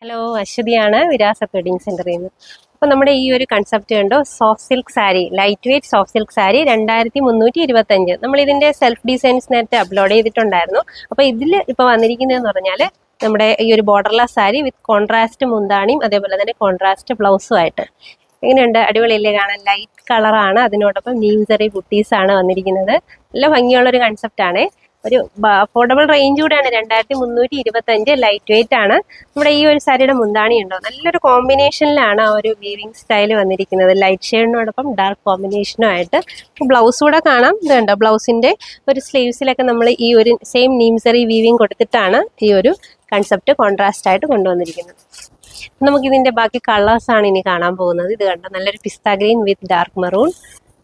Hello, അശ്വതിയാണ് Virasat wedding സെന്ററിൽ നിന്ന്. അപ്പോൾ നമ്മുടെ ഈ ഒരു കൺസെപ്റ്റ് കണ്ടോ, soft silk sari, light weight soft silk sari 2325. നമ്മൾ ഇതിന്റെ സെൽഫ് ഡിസൈൻസ് നേരത്തെ അപ്ലോഡ് ചെയ്തിട്ടുണ്ടായിരുന്നു. അപ്പോൾ ഇതിൽ ഇപ്പോൾ വന്നിരിക്കുന്നതെന്ന് പറഞ്ഞാൽ നമ്മുടെ ഈ ഒരു ബോർഡർലെസ് സാരി വിത്ത് കോൺട്രാസ്റ്റ് മുന്താണിയും അതേപോലെ തന്നെ കോൺട്രാസ്റ്റ് ബ്ലൗസും ആയിട്ട്. എങ്ങനെയുണ്ട്? അടിപൊളിയല്ലേ കാണാൻ? ലൈറ്റ് കളറാണ്, അതിനോടൊപ്പം നീംസറി ബുട്ടീസാണ് വന്നിരിക്കുന്നത്. നല്ല ഭംഗിയുള്ളൊരു കൺസെപ്റ്റാണ്. ഒരു അഫോർഡബിൾ റേഞ്ച് കൂടെയാണ്. 2325, ലൈറ്റ് വെയിറ്റ് ആണ്. നമ്മുടെ ഈ ഒരു സാരിയുടെ മുന്താണി ഉണ്ടോ, നല്ലൊരു കോമ്പിനേഷനിലാണ് ആ ഒരു വീവിങ് സ്റ്റൈൽ വന്നിരിക്കുന്നത്. ലൈറ്റ് ഷെയ്ഡിനോടൊപ്പം ഡാർക്ക് കോമ്പിനേഷനും ആയിട്ട്. ബ്ലൗസ് കൂടെ കാണാം. ഇതുണ്ടോ, ബ്ലൗസിന്റെ ഒരു സ്ലീവ്സിലൊക്കെ നമ്മൾ ഈ ഒരു സെയിം നീംസറി വീവിങ് കൊടുത്തിട്ടാണ് ഈ ഒരു കൺസെപ്റ്റ് കോൺട്രാസ്റ്റ് ആയിട്ട് കൊണ്ടുവന്നിരിക്കുന്നത്. നമുക്കിതിന്റെ ബാക്കി കളേഴ്സാണ് ഇനി കാണാൻ പോകുന്നത്. ഇത് കണ്ടോ, നല്ലൊരു പിസ്ത ഗ്രീൻ വിത്ത് ഡാർക്ക് മെറൂൺ.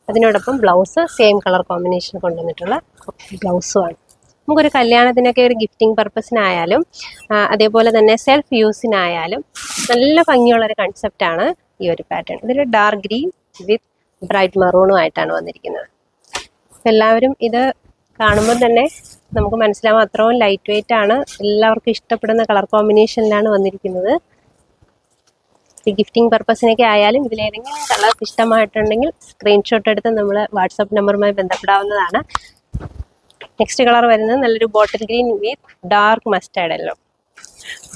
അതിനോടൊപ്പം ബ്ലൗസ് സെയിം കളർ കോമ്പിനേഷൻ കൊണ്ടുവന്നിട്ടുള്ള ബ്ലൗസുമാണ്. നമുക്കൊരു കല്യാണത്തിനൊക്കെ ഒരു ഗിഫ്റ്റിംഗ് പർപ്പസിനായാലും അതേപോലെ തന്നെ സെൽഫ് യൂസിനായാലും നല്ല ഭംഗിയുള്ളൊരു കൺസെപ്റ്റാണ് ഈ ഒരു പാറ്റേൺ. ഇതൊരു ഡാർക്ക് ഗ്രീൻ വിത്ത് ബ്രൈറ്റ് മെറൂണും ആയിട്ടാണ് വന്നിരിക്കുന്നത്. എല്ലാവരും ഇത് കാണുമ്പോൾ തന്നെ നമുക്ക് മനസ്സിലാവും അത്രയും ലൈറ്റ് വെയിറ്റ് ആണ്. എല്ലാവർക്കും ഇഷ്ടപ്പെടുന്ന കളർ കോമ്പിനേഷനിലാണ് വന്നിരിക്കുന്നത്. ഗിഫ്റ്റിംഗ് പർപ്പസിനൊക്കെ ആയാലും ഇതിലേതെങ്കിലും കളേഴ്സ് ഇഷ്ടമായിട്ടുണ്ടെങ്കിൽ സ്ക്രീൻഷോട്ട് എടുത്ത് നമ്മൾ വാട്സപ്പ് നമ്പറുമായി ബന്ധപ്പെടാവുന്നതാണ്. നെക്സ്റ്റ് കളർ വരുന്നത് നല്ലൊരു ബോട്ടിൽ ഗ്രീൻ വിത്ത് dark mustard yellow.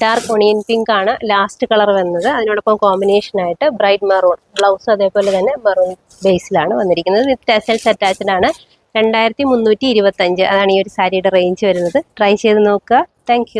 Dark onion pink ആണ് ലാസ്റ്റ് കളർ വരുന്നത്. അതിനോടൊപ്പം കോമ്പിനേഷനായിട്ട് ബ്രൈറ്റ് മെറൂൺ ബ്ലൗസ്, അതേപോലെ തന്നെ മെറൂൺ ബേസിലാണ് വന്നിരിക്കുന്നത്. വിത്ത് ടെസൽസ് അറ്റാച്ച്ഡ് ആണ്. 2325 അതാണ് ഈ ഒരു സാരിയുടെ റേഞ്ച് വരുന്നത്. ട്രൈ ചെയ്ത് നോക്കുക. താങ്ക്